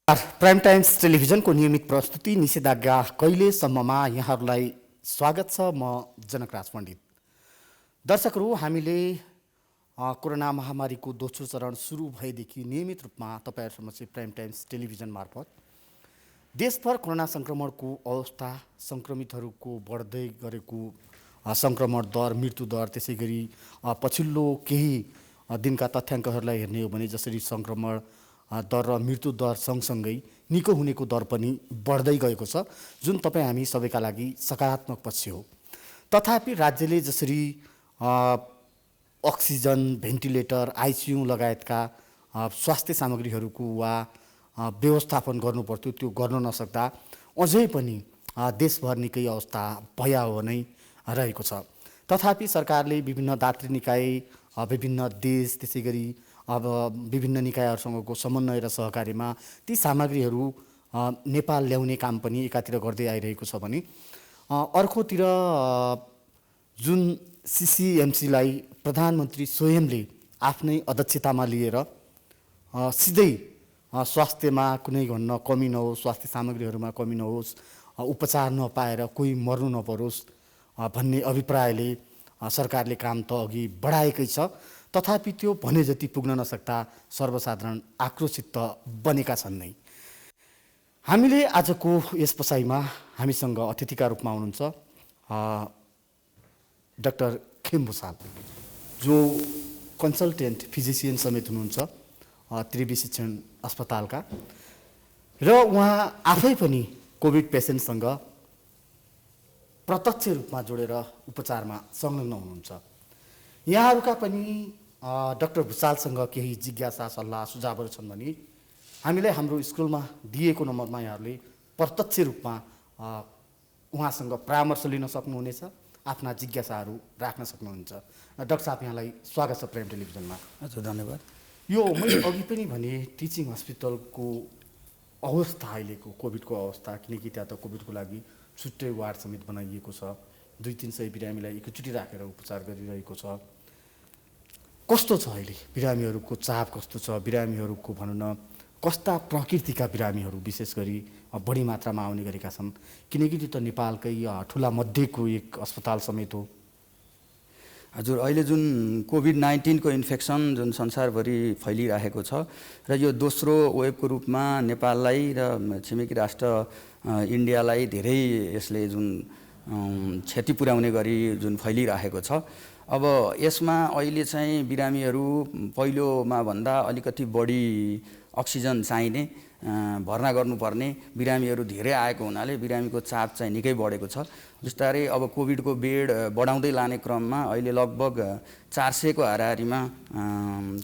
Prime times टेलिभिजनको नियमित प्रस्तुति निषेधाज्ञा कहिलेसम्ममा यहाँहरूलाई स्वागत छ। म जनकराज पण्डित। दर्शकहरू, हामीले कोरोना महामारीको दोस्रो चरण सुरु भएदेखि नियमित रूपमा तपाईँहरूसम्म चाहिँ प्राइम टाइम्स टेलिभिजन मार्फत देशभर कोरोना सङ्क्रमणको अवस्था, सङ्क्रमितहरूको बढ्दै गरेको सङ्क्रमण दर, मृत्यु दर, त्यसै गरी पछिल्लो केही दिनका तथ्याङ्कहरूलाई हेर्ने हो भने जसरी सङ्क्रमण दर र मृत्यु दर सँगसँगै निको हुनेको दर पनि बढ्दै गएको छ, जुन तपाईँ हामी सबैका लागि सकारात्मक पक्ष हो। तथापि राज्यले जसरी अक्सिजन, भेन्टिलेटर, आइसियु लगायतका स्वास्थ्य सामग्रीहरूको वा व्यवस्थापन गर्नुपर्थ्यो, त्यो गर्न नसक्दा अझै पनि देशभर निकै अवस्था भयावह नै रहेको छ। तथापि सरकारले विभिन्न दात्री निकाय, विभिन्न देश, त्यसै गरी अब विभिन्न निकायहरूसँगको समन्वय र सहकार्यमा ती सामग्रीहरू नेपाल ल्याउने काम पनि एकातिर गर्दै आइरहेको छ भने अर्कोतिर जुन सिसिएमसीलाई प्रधानमन्त्री स्वयंले आफ्नै अध्यक्षतामा लिएर सिधै स्वास्थ्यमा कुनै भन्न कमी नहोस्, स्वास्थ्य सामग्रीहरूमा कमी नहोस्, उपचार नपाएर कोही मर्नु नपरोस् भन्ने अभिप्रायले सरकारले काम त अघि बढाएकै छ। तथापि त्यो भने जति पुग्न नसक्दा सर्वसाधारण आक्रोशित त बनेका छन् नै। हामीले आजको यस बसाइमा हामीसँग अतिथिका रूपमा हुनुहुन्छ डाक्टर खेम भुसाल, जो कन्सल्टेन्ट फिजिसियन समेत हुनुहुन्छ त्रिवी शिक्षण अस्पतालका, र उहाँ आफै पनि कोभिड पेसेन्टसँग प्रत्यक्ष रूपमा जोडेर उपचारमा संलग्न हुनुहुन्छ। यहाँहरूका पनि डाक्टर भुसालसँग केही जिज्ञासा, सल्लाह, सुझावहरू छन् भने हामीलाई हाम्रो स्कुलमा दिएको नम्बरमा यहाँहरूले प्रत्यक्ष रूपमा उहाँसँग परामर्श लिन सक्नुहुनेछ, आफ्ना जिज्ञासाहरू राख्न सक्नुहुन्छ। डाक्टर साहब, यहाँलाई स्वागत छ प्राइम टेलिभिजनमा। हजुर, धन्यवाद। यो मैले अघि पनि भने टिचिङ हस्पिटलको अवस्था, अहिलेको कोभिडको अवस्था, किनकि त्यहाँ त कोभिडको लागि छुट्टै वार्ड समेत बनाइएको छ, 200-300 बिरामीलाई एकैचोटि राखेर उपचार गरिरहेको छ। कस्तो छ अहिले बिरामीहरूको चाप, कस्तो छ बिरामीहरूको भनौँ न, कस्ता प्रकृतिका बिरामीहरू विशेष गरी बढी मात्रामा आउने गरेका छन्, किनकि त्यो त नेपालकै ठुला मध्येको एक अस्पताल समेत हो। हजुर, अहिले जुन कोभिड-19 को इन्फेक्सन जुन संसारभरि फैलिरहेको छ र यो दोस्रो वेभको रूपमा नेपाललाई र छिमेकी राष्ट्र इन्डियालाई धेरै यसले जुन क्षति पुर्याउने गरी जुन फैलिरहेको छ, अब यसमा अहिले चाहिँ बिरामीहरू पहिलोमा भन्दा अलिकति बढी अक्सिजन चाहिने, भर्ना गर्नुपर्ने बिरामीहरू धेरै आएको हुनाले बिरामीको चाप चाहिँ निकै बढेको छ। बिस्तारै अब कोभिडको बेड बढाउँदै लाने क्रममा अहिले लगभग 400 को हाराहारीमा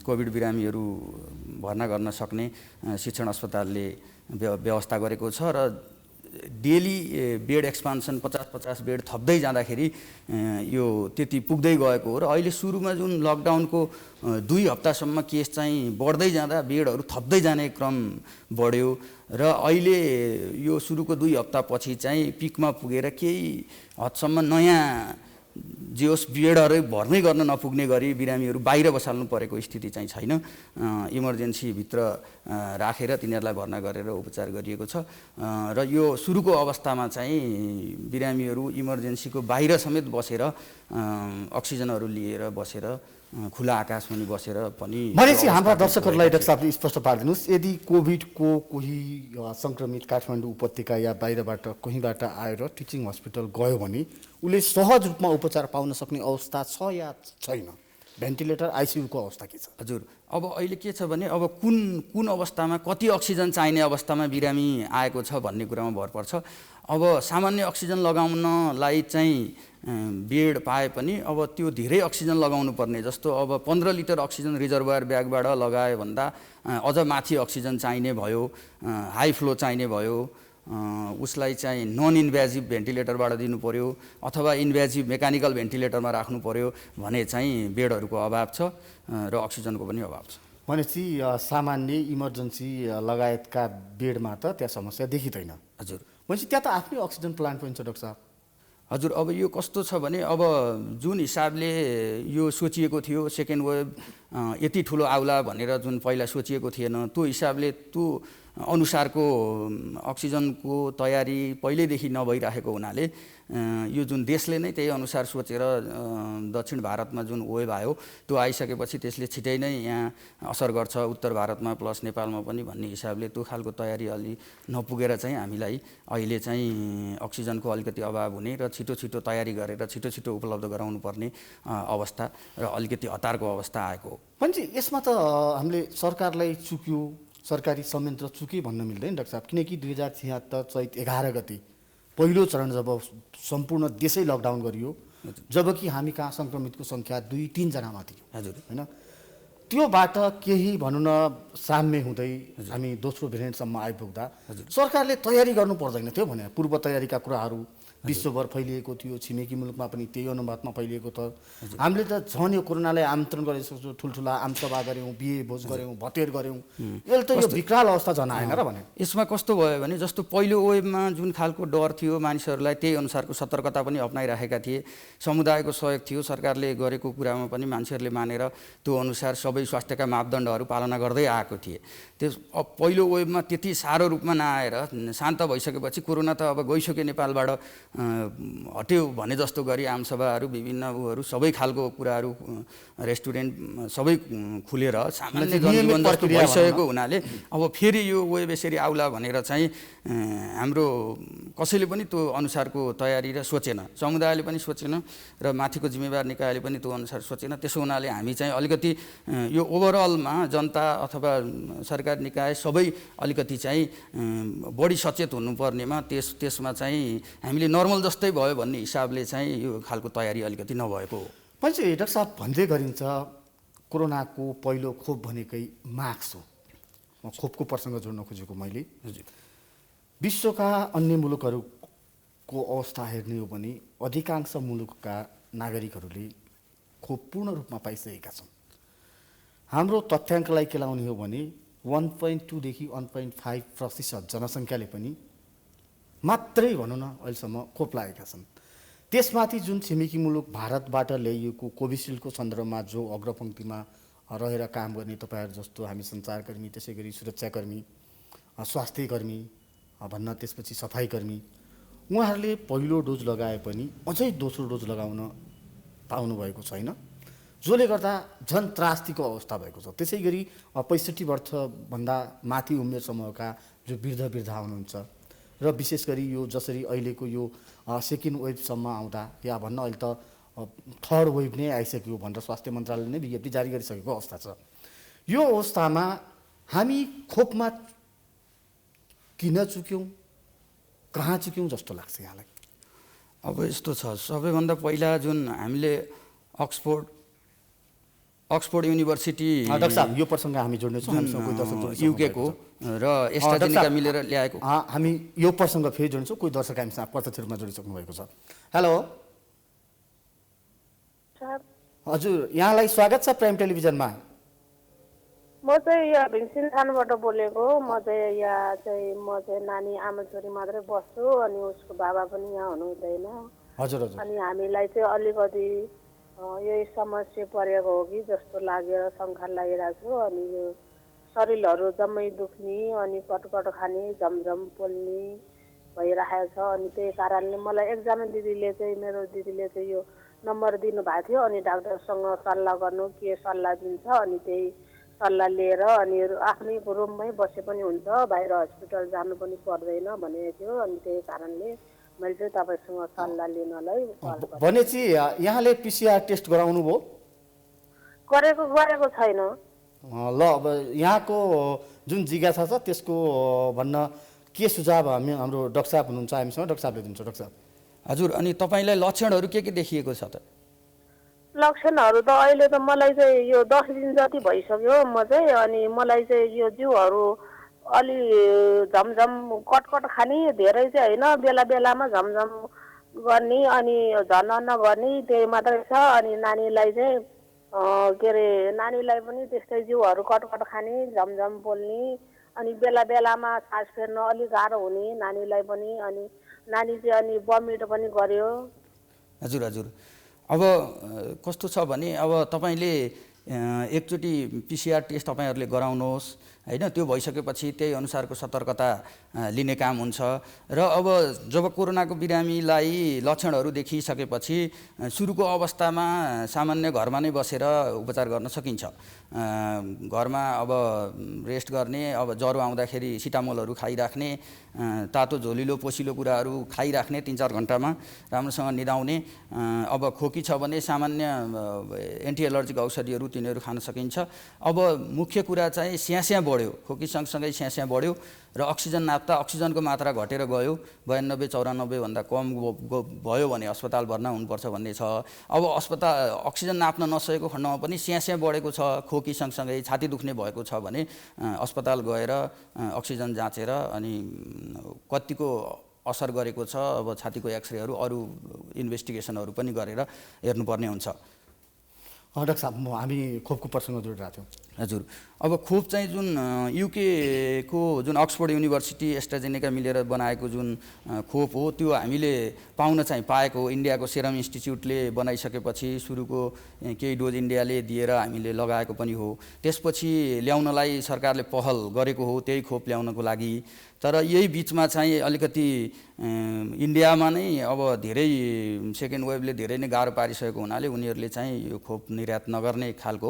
कोभिड बिरामीहरू भर्ना गर्न सक्ने शिक्षण अस्पतालले व्यवस्था गरेको छ र डेली बेड एक्सपान्सन 50-50 बेड थप्दै जाँदाखेरि यो त्यति पुग्दै गएको हो। र अहिले सुरुमा जुन लकडाउनको 2 हप्तासम्म केस चाहिँ बढ्दै जाँदा बेडहरू थप्दै जाने क्रम बढ्यो र अहिले यो सुरुको 2 हप्तापछि चाहिँ पिकमा पुगेर केही हदसम्म नयाँ जे होस् बेडहरू भर्नै गर्न नपुग्ने गरी बिरामीहरू बाहिर बसाल्नु परेको स्थिति चाहिँ छैन। इमर्जेन्सीभित्र राखेर तिनीहरूलाई भर्ना गरेर उपचार गरिएको छ र यो सुरुको अवस्थामा चाहिँ बिरामीहरू इमर्जेन्सीको बाहिर समेत बसेर अक्सिजनहरू लिएर बसेर खुला आकाशमुनि बसेर पनि। भनेपछि हाम्रा दर्शकहरूलाई डाक्टर साहबले स्पष्ट पारिदिनुहोस्, यदि कोभिडको कोही सङ्क्रमित काठमाडौँ उपत्यका या बाहिरबाट कहीँबाट आएर टिचिङ हस्पिटल गयो भने उसले सहज रूपमा उपचार पाउन सक्ने अवस्था छ या छैन? भेन्टिलेटर, आइसियुको अवस्था के छ? हजुर, अब अहिले के छ भने अब कुन अवस्थामा कति अक्सिजन चाहिने अवस्थामा बिरामी आएको छ भन्ने कुरामा भर पर्छ। अब सामान्य अक्सिजन लगाउनलाई चाहिँ बेड पाए पनि अब त्यो धेरै अक्सिजन लगाउनु पर्ने, जस्तो अब 15 लिटर अक्सिजन रिजर्भर ब्यागबाट लगायो भन्दा अझ माथि अक्सिजन चाहिने भयो, हाई फ्लो चाहिने भयो, उसलाई चाहिँ नन इन्भेजिभ भेन्टिलेटरबाट दिनु पर्यो अथवा इन्भेजिभ मेकानिकल भेन्टिलेटरमा राख्नु पर्यो भने चाहिँ बेडहरूको अभाव छ र अक्सिजनको पनि अभाव छ। भनेपछि सामान्य इमर्जेन्सी लगायतका बेडमा त त्यहाँ समस्या देखिँदैन। हजुर, भनेपछि त्यहाँ त आफ्नै अक्सिजन प्लान्ट पनि छ डाक्टर साहब। हजुर, अब यो कस्तो छ भने अब जुन हिसाबले यो सोचिएको थियो सेकेन्ड वेभ यति ठुलो आउला भनेर जुन पहिला सोचिएको थिएन, त्यो हिसाबले त्यो अनुसारको अक्सिजनको तयारी पहिल्यैदेखि नभइरहेको हुनाले यो जुन देशले नै त्यही अनुसार सोचेर दक्षिण भारतमा जुन वेभ आयो त्यो आइसकेपछि त्यसले छिटै नै यहाँ असर गर्छ उत्तर भारतमा प्लस नेपालमा पनि भन्ने हिसाबले त्यो खालको तयारी अलि नपुगेर चाहिँ हामीलाई अहिले चाहिँ अक्सिजनको अलिकति अभाव हुने र छिटो छिटो तयारी गरेर छिटो छिटो उपलब्ध गराउनु पर्ने अवस्था र अलिकति हतारको अवस्था आएको हो। भनेपछि यसमा त हामीले सरकारलाई चुक्यो, सरकारी संयन्त्र चुके भन्न मिल्दैन डाक्टर साहब, किनकि 2076 चैत 11 गते पहिलो चरण जब सम्पूर्ण देशै लकडाउन गरियो, जबकि हामी कहाँ सङ्क्रमितको सङ्ख्या 2-3 जनामा थियो हजुर होइन, त्योबाट केही भनौँ न साम्य हुँदै हामी दोस्रो भेरिएन्टसम्म आइपुग्दा सरकारले तयारी गर्नु पर्दैन थियो भने पूर्व तयारीका कुराहरू विश्वभर फैलिएको थियो, छिमेकी मुलुकमा पनि त्यही अनुपातमा फैलिएको थियो। हामीले त झन् यो कोरोनालाई आमन्त्रण गरिसक्छौँ, ठुल्ठुला आमसभा गऱ्यौँ, बिहे भोज गऱ्यौँ, भतेर गऱ्यौँ, यसले त यो विकराल अवस्था जनाएन र भने। यसमा कस्तो भयो भने जस्तो पहिलो वेभमा जुन खालको डर थियो मानिसहरूलाई त्यही अनुसारको सतर्कता पनि अप्नाइरहेका थिए, समुदायको सहयोग थियो, सरकारले गरेको कुरामा पनि मान्छेहरूले मानेर त्यो अनुसार सबै स्वास्थ्यका मापदण्डहरू पालना गर्दै आएको थिए। त्यस पहिलो वेभमा त्यति साह्रो रूपमा नआएर शान्त भइसकेपछि कोरोना त अब गइसक्यो नेपालबाट हट्यो भने जस्तो गरी आमसभाहरू विभिन्न उहरू सबै खालको कुराहरू रेस्टुरेन्ट सबै खुलेर सामान्य जनजीवन जस्तो भइसकेको हुनाले अब फेरि यो वेभ यसरी आउला भनेर चाहिँ हाम्रो कसैले पनि त्यो अनुसारको तयारी र सोचेन, समुदायले पनि सोचेन र माथिको जिम्मेवार निकायले पनि त्यो अनुसार सोचेन। त्यसो हुनाले हामी चाहिँ अलिकति यो ओभरअलमा जनता अथवा सरकार निकाय सबै अलिकति चाहिँ बढी सचेत हुनुपर्नेमा त्यसमा चाहिँ हामीले नर्मल जस्तै भयो भन्ने हिसाबले चाहिँ यो खालको तयारी अलिकति नभएको हो। पछि डाक्टर साहब भन्दै गरिन्छ कोरोनाको पहिलो खोप भनेकै मास्क हो। म खोपको प्रसङ्ग जोड्न खोजेको मैले। विश्वका अन्य मुलुकहरूको अवस्था हेर्ने हो भने अधिकांश मुलुकका नागरिकहरूले खोप पूर्ण रूपमा पाइसकेका छन्। हाम्रो तथ्याङ्कलाई केलाउने हो भने 1.2 देखि 1.5% जनसङ्ख्याले पनि मात्रै भनौँ न अहिलेसम्म खोप लागेका छन्। त्यसमाथि जुन छिमेकी मुलुक भारतबाट ल्याइएको कोभिसिल्डको सन्दर्भमा जो अग्रपङ्क्तिमा रहेर काम गर्ने तपाईँहरू जस्तो हामी सञ्चारकर्मी, त्यसै गरी सुरक्षाकर्मी, स्वास्थ्यकर्मी भन्न त्यसपछि सफाइकर्मी, उहाँहरूले पहिलो डोज लगाए पनि अझै दोस्रो डोज लगाउन पाउनुभएको छैन, जसले गर्दा झन् त्रास्तीको अवस्था भएको छ। त्यसै गरी 65 वर्षभन्दा माथि उमेर समूहका जो वृद्धा हुनुहुन्छ र विशेष गरी यो जसरी अहिलेको यो सेकेन्ड वेभसम्म आउँदा या भन्न अहिले त थर्ड वेभ नै आइसक्यो भनेर स्वास्थ्य मन्त्रालयले नै विज्ञप्ति जारी गरिसकेको अवस्था छ। यो अवस्थामा हामी खोपमा किन चुक्यौँ, कहाँ चुक्यौँ जस्तो लाग्छ यहाँलाई? अब यस्तो छ, सबैभन्दा पहिला जुन हामीले अक्सफोर्ड युनिभर्सिटी डाक्टर साहब यो प्रसङ्ग हामी जोड्नेछौँ, युकेको र एस्ट्राजेनेका मिलेर ल्याएको, हामी यो प्रसङ्ग फेरि जोड्छौँ। कोही दर्शक हामीसँग प्रत्यक्ष रूपमा जोडिसक्नु भएको छ। हेलो हजुर, यहाँलाई स्वागत छ प्राइम टेलिभिजनमा। म चाहिँ यहाँ भिन्सिन थानबाट बोलेको। म चाहिँ नानी आमा छोरी मात्रै बस्छु अनि उसको बाबा पनि यहाँ हुनुहुँदैन। हजुर हजुर। अनि हामीलाई चाहिँ अलिकति यही समस्या परेको हो कि जस्तो लागेर शङ्का लागिरहेको छु। अनि यो शरीरहरू जम्मै दुख्ने अनि कटकट खाने, झमझम पोल्ने भइरहेको छ। अनि त्यही कारणले मलाई एकजना दिदीले चाहिँ, मेरो दिदीले चाहिँ यो नम्बर दिनुभएको थियो। अनि डाक्टरसँग सल्लाह गर्नु के सल्लाह दिन्छ, अनि त्यही सल्लाह लिएर अनि आफ्नै रुममै बसे पनि हुन्छ, बाहिर हस्पिटल जानु पनि पर्दैन भनेको थियो। अनि त्यही कारणले मैले चाहिँ तपाईँसँग सल्लाह लिनलाई भनेपछि यहाँले पिसिआर टेस्ट गराउनु भयो? गरेको छैन। ल अब यहाँको जुन जिज्ञासा छ त्यसको भन्न के सुझाव हाम्रो डाक्टर साहब हुनुहुन्छ हामीसँग, डाक्टर साहबले दिन्छ। डाक्टर साहब हजुर, अनि तपाईँलाई लक्षणहरू के देखिएको छ त? लक्षणहरू त अहिले त मलाई चाहिँ यो 10 दिन जति भइसक्यो म चाहिँ। अनि मलाई चाहिँ यो जिउहरू अलि झमझम कटकट खाने, धेरै चाहिँ होइन, बेला बेलामा झमझम गर्ने अनि झन नगर्ने, त्यही मात्रै छ। अनि नानीलाई चाहिँ के अरे नानीलाई पनि त्यस्तै जिउहरू कटकट खाने, झमझम पोल्ने, अनि बेला बेलामा सास फेर्न अलिक गाह्रो हुने नानीलाई पनि। अनि नानी चाहिँ अनि बमिट पनि गर्यो। हजुर हजुर। अब कस्तो छ भने अब तपाईँले एकचोटि पिसिआर टेस्ट तपाईँहरूले गराउनुहोस् होइन, त्यो भइसकेपछि त्यही अनुसारको सतर्कता लिने काम हुन्छ। र अब जब कोरोनाको बिरामीलाई लक्षणहरू देखिसकेपछि सुरुको अवस्थामा सामान्य घरमा नै बसेर उपचार गर्न सकिन्छ। घरमा अब रेस्ट गर्ने, अब ज्वरो आउँदाखेरि सिटामोलहरू खाइराख्ने, तातो झोलिलो पोसिलो कुराहरू खाइराख्ने 3-4 घन्टामा राम्रोसँग निदाउने। अब खोकी छ भने सामान्य एन्टी एलर्जिक औषधिहरू तिनीहरू खान सकिन्छ। अब मुख्य कुरा चाहिँ स्यास्या बढ्यो, खोकी सँगसँगै स्यास्या बढ्यो र अक्सिजन नाप्दा अक्सिजनको मात्रा घटेर गयो, 92-94 भन्दा कम भयो भने अस्पताल भर्ना हुनुपर्छ भन्ने छ। अब अक्सिजन नाप्न नसकेको खण्डमा पनि स्यास्या बढेको छ, खोकी सँगसँगै छाती दुख्ने भएको छ भने अस्पताल गएर अक्सिजन जाँचेर अनि कतिको असर गरेको छ, अब छातीको एक्सरेहरू अरू इन्भेस्टिगेसनहरू पनि गरेर हेर्नुपर्ने हुन्छ। डाक्टर साहब, हामी खोपको प्रसङ्ग जोडिरहेको थियौँ। हजुर, अब खोप चाहिँ जुन युकेको जुन अक्सफोर्ड युनिभर्सिटी एस्ट्राजेनेका मिलेर बनाएको जुन खोप हो त्यो हामीले पाउन चाहिँ पाएको हो। इन्डियाको सेरम इन्स्टिच्युटले बनाइसकेपछि सुरुको केही डोज इन्डियाले दिएर हामीले लगाएको पनि हो। त्यसपछि ल्याउनलाई सरकारले पहल गरेको हो त्यही खोप ल्याउनको लागि। तर यही बिचमा चाहिँ अलिकति इन्डियामा नै अब धेरै सेकेन्ड वेभले धेरै नै गाह्रो पारिसकेको हुनाले उनीहरूले चाहिँ यो खोप निर्यात नगर्ने खालको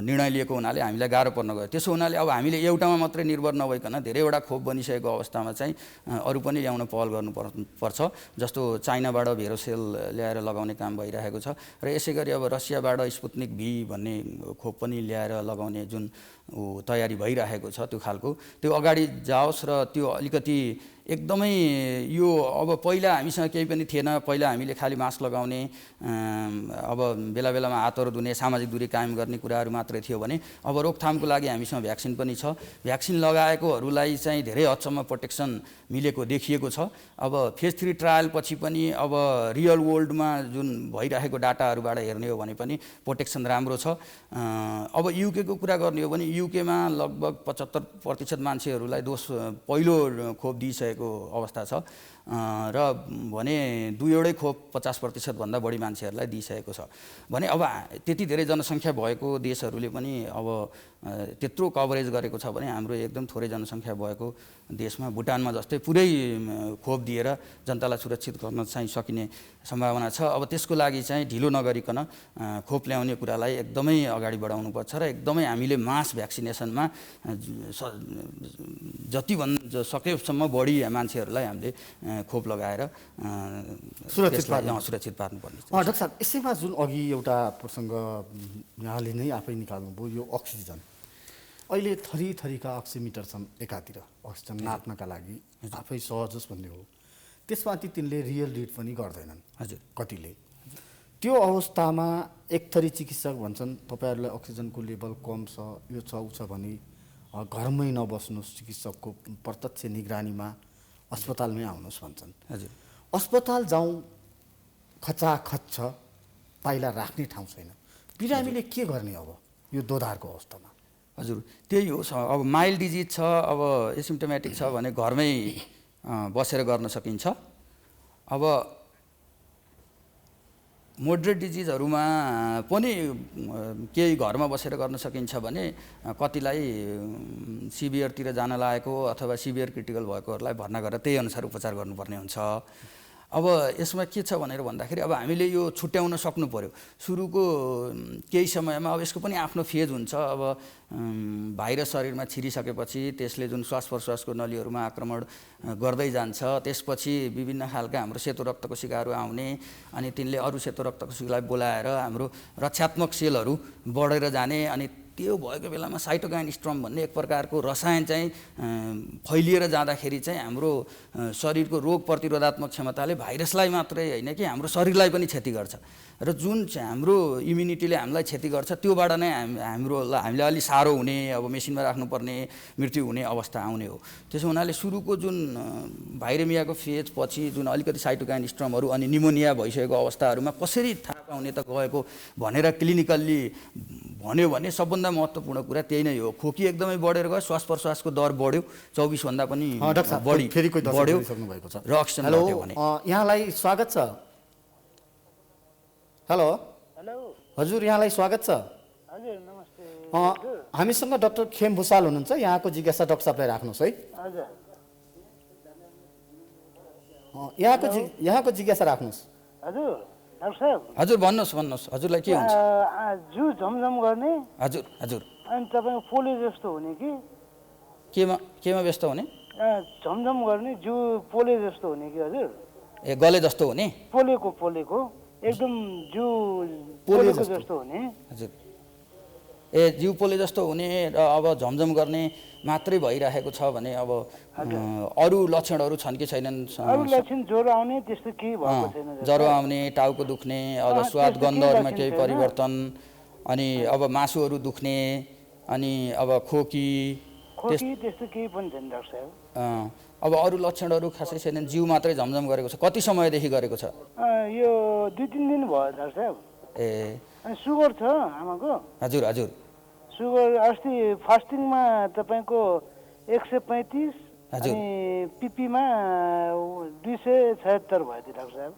निर्णय लिएको हुनाले हामीलाई गाह्रो पर्न गयो। त्यसो हुनाले अब हामीले एउटामा मात्रै निर्भर नभइकन धेरैवटा खोप बनिसकेको अवस्थामा चाहिँ अरू पनि ल्याउन पहल गर्नुपर्छ। जस्तो चाइनाबाट भेरोसेल ल्याएर लगाउने काम भइरहेको छ र यसै गरी अब रसियाबाट स्पुत्निक भी भन्ने खोप पनि ल्याएर लगाउने जुन तयारी भइरहेको छ त्यो खालको त्यो अगाडि जाओस् र त्यो अलिकति एकदमै यो अब पहिला हामीसँग केही पनि थिएन। पहिला हामीले खालि मास्क लगाउने, अब बेला बेलामा हातहरू धुने, सामाजिक दूरी कायम गर्ने कुराहरू मात्रै थियो भने अब रोकथामको लागि हामीसँग भ्याक्सिन पनि छ। भ्याक्सिन लगाएकोहरूलाई चाहिँ धेरै हदसम्म प्रोटेक्सन मिलेको देखिएको छ। अब फेज 3 ट्रायल पछि पनि अब रियल वर्ल्डमा जुन भइरहेको डाटाहरूबाट हेर्ने हो भने पनि प्रोटेक्सन राम्रो छ। अब युकेको कुरा गर्ने हो भने युकेमा लगभग 75% मान्छेहरूलाई पहिलो खोप दिइसकेको अवस्था छ र भने दुईवटै खोप 50% भन्दा बढी मान्छेहरूलाई दिइसकेको छ भने अब त्यति धेरै जनसङ्ख्या भएको देशहरूले पनि अब त्यत्रो कभरेज गरेको छ भने हाम्रो एकदम थोरै जनसङ्ख्या भएको देशमा भुटानमा जस्तै पुरै खोप दिएर जनतालाई सुरक्षित गर्न चाहिँ सकिने सम्भावना छ। अब त्यसको लागि चाहिँ ढिलो नगरिकन खोप ल्याउने कुरालाई एकदमै अगाडि बढाउनुपर्छ र एकदमै हामीले मास भ्याक्सिनेसनमा सकेसम्म बढी मान्छेहरूलाई हामीले खोप लगाएर सुरक्षित पार्नुपर्ने। डाक्टर साहब, यसैमा जुन अघि एउटा प्रसङ्ग यहाँले नै आफै निकाल्नुभयो, यो अक्सिजन। अहिले थरीका अक्सिमिटर छन् एकातिर अक्सिजन नाप्नका लागि, आफै सहज होस् भन्ने हो। त्यसमाथि तिनले रियल रिड पनि गर्दैनन् हजुर कतिले। त्यो अवस्थामा एक थरी चिकित्सक भन्छन् तपाईँहरूलाई अक्सिजनको लेभल कम छ, यो छ उ छ भने घरमै नबस्नुहोस्, चिकित्सकको प्रत्यक्ष निगरानीमा अस्पतालमै आउनुहोस् भन्छन्। हजुर, अस्पताल जाउँ खचाखच छ, पाइला राख्ने ठाउँ छैन। बिरामीले के गर्ने अब यो दोधारको अवस्थामा? हजुर, त्यही हो। अब माइल्ड डिजिज छ, अब एसिम्टोमेटिक छ भने घरमै बसेर गर्न सकिन्छ। अब मोडरेट डिजिजहरूमा पनि केही घरमा बसेर गर्न सकिन्छ भने कतिलाई सिभियरतिर जान लागेको अथवा सिभियर क्रिटिकल भएकोहरूलाई भर्ना गरेर त्यही अनुसार उपचार गर्नुपर्ने हुन्छ। अब यसमा के छ भनेर भन्दाखेरि अब हामीले यो छुट्याउन सक्नु पर्यो। सुरुको केही समयमा अब यसको पनि आफ्नो फेज हुन्छ। अब भाइरस शरीरमा छिरिसकेपछि त्यसले जुन श्वास प्रश्वासको नलीहरूमा आक्रमण गर्दै जान्छ, त्यसपछि विभिन्न खालका हाम्रो सेतो रक्तको सिकाहरू आउने अनि तिनले अरू सेतो रक्तको सिकालाई बोलाएर हाम्रो रक्षात्मक सेलहरू बढेर जाने अनि त्यो भएको बेलामा साइटोकाइन स्ट्रम भन्ने एक प्रकारको रसायन चाहिँ फैलिएर जाँदाखेरि चाहिँ हाम्रो शरीरको रोग प्रतिरोधात्मक क्षमताले भाइरसलाई मात्रै होइन कि हाम्रो शरीरलाई पनि क्षति गर्छ र जुन चाहिँ हाम्रो इम्युनिटीले हामीलाई क्षति गर्छ त्योबाट नै हामीलाई अलि साह्रो हुने, अब मेसिनमा राख्नुपर्ने, मृत्यु हुने अवस्था आउने हो। त्यसो हुनाले सुरुको जुन भाइरेमियाको फेज पछि जुन अलिकति साइटोकाइन स्ट्रमहरू अनि निमोनिया भइसकेको अवस्थाहरूमा कसरी थाहा पाउने त गएको भनेर क्लिनिकल्ली भन्यो भने सबभन्दा महत्त्वपूर्ण कुरा त्यही नै हो। खोकी एकदमै बढेर गयो, श्वास प्रश्वासको दर बढ्यो, 24 भन्दा पनि बढी बढ्यो र अक्सिजन घट्यो भने। यहाँलाई स्वागत छ। हेलो हेलो हजुर, यहाँलाई स्वागत छ। हजुर नमस्ते। हामीसँग डाक्टर खेम भुसाल हुनुहुन्छ, यहाँको जिज्ञासा डाक्टर साहबलाई राख्नुहोस् है। हजुर यहाँको जिज्ञासा राख्नुहोस्। हजुर डाक्टर साहब हजुर भन्नुहोस् हजुरलाई के हुन्छ? जिउ झमझम गर्ने हजुर हजुर अनि तपाईँको पोलियो जस्तो हुने कि केमा व्यस्त हुने? झमझम गर्ने जिउ पोलियो जस्तो हुने कि हजुर? ए गले जस्तो हुने? पोलेको एकदम जिउ पोलेको जस्तो हुने। हजुर ए जिउ पोले जस्तो हुने र अब झमझम गर्ने मात्रै भइरहेको छ भने अब अरू लक्षणहरू छन् कि छैनन्? अरू लक्षण ज्वरो आउने त्यस्तो केही भएको छैन। ज्वरो आउने, टाउको दुख्ने, अब स्वाद गन्धहरूमा केही परिवर्तन, अनि अब मासुहरू दुख्ने, अनि अब खोकी त्यस्तो केही पनि छैन डाक्टर साहब। अब अरू लक्षणहरू खासै छैनन्, जिउ मात्रै झमझम गरेको छ। कति समयदेखि गरेको छ? यो 2-3 दिन भयो डाक्टर साहब। ए अनि सुगर छ आमाको? हजुर हजुर सुगर अस्ति फास्टिङमा तपाईँको 135 हजुर। अनि पिपीमा 276 भयो थियो डाक्टर साहब।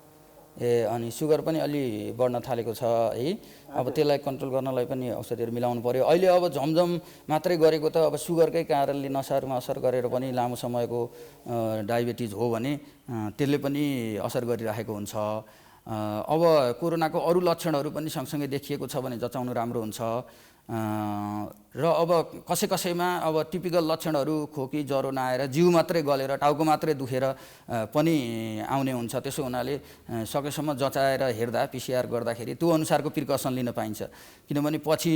ए अनि सुगर पनि अलि बढ्न थालेको छ है। अब त्यसलाई कन्ट्रोल गर्नलाई पनि औषधिहरू मिलाउनु पर्यो। अहिले अब झमझम मात्रै गरेको त अब सुगरकै कारणले नसाहरूमा असर गरेर पनि लामो समयको डायबिटिज हो भने त्यसले पनि असर गरिरहेको हुन्छ। अब कोरोनाको अरू लक्षणहरू पनि सँगसँगै देखिएको छ भने जचाउनु राम्रो हुन्छ। र अब कसैमा अब टिपिकल लक्षणहरू खोकी ज्वरो नआएर जिउ मात्रै गलेर टाउको मात्रै दुखेर पनि आउने हुन्छ। त्यसो हुनाले सकेसम्म जचाएर हेर्दा पिसिआर गर्दाखेरि त्यो अनुसारको प्रिकसन लिन पाइन्छ। किनभने पछि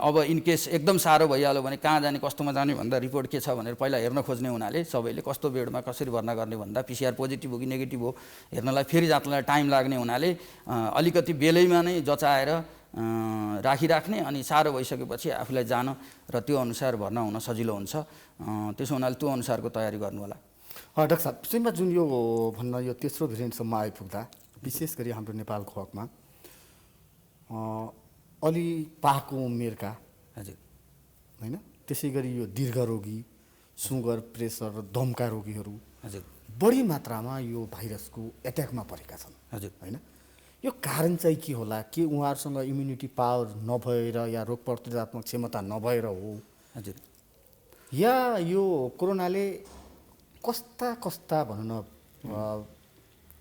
अब इनकेस एकदम साह्रो भइहाल्यो भने कहाँ जाने कस्तोमा जाने भन्दा रिपोर्ट के छ भनेर पहिला हेर्न खोज्ने हुनाले सबैले कस्तो बेडमा कसरी भर्ना गर्ने भन्दा पिसिआर पोजिटिभ हो कि नेगेटिभ हो हेर्नलाई फेरि जाँच्नलाई टाइम लाग्ने हुनाले अलिकति बेलैमा नै जचाएर राखिराख्ने, अनि साह्रो भइसकेपछि आफूलाई जान र त्यो अनुसार भर्ना हुन सजिलो हुन्छ। त्यसो हुनाले त्यो अनुसारको तयारी गर्नु होला। डाक्टर साहब, सुरुमा जुन यो भन्न यो तेस्रो भेरिएन्टसम्म आइपुग्दा विशेष गरी हाम्रो नेपालको हकमा अलि पाको उमेरका हजुर होइन, त्यसै गरी यो दीर्घरोगी, सुगर, प्रेसर र दमका रोगीहरू हजुर बढी मात्रामा यो भाइरसको एट्याकमा परेका छन् हजुर होइन। यो कारण चाहिँ के होला? के उहाँहरूसँग इम्युनिटी पावर नभएर या रोग प्रतिरोधात्मक क्षमता नभएर हो, हजुर, या यो कोरोनाले कस्ता भनौँ न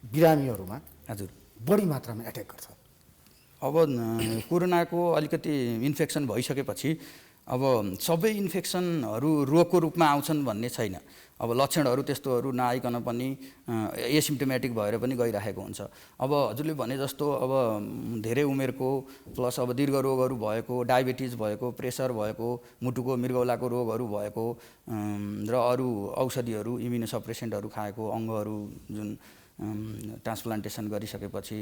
बिरामीहरूमा हजुर बढी मात्रामा एट्याक गर्छ? अब कोरोनाको अलिकति इन्फेक्सन भइसकेपछि अब सबै इन्फेक्सनहरू रोगको रूपमा आउँछन् भन्ने छैन। अब लक्षणहरू त्यस्तोहरू नआइकन पनि एसिम्टोमेटिक भएर पनि गइरहेको हुन्छ। अब हजुरले भने जस्तो अब धेरै उमेरको प्लस अब दीर्घ रोगहरू भएको, डायबिटिज भएको, प्रेसर भएको, मुटुको मृगौलाको रोगहरू भएको र अरू औषधिहरू इम्युनोसप्रेसेन्टहरू खाएको, अङ्गहरू जुन ट्रान्सप्लान्टेसन गरिसकेपछि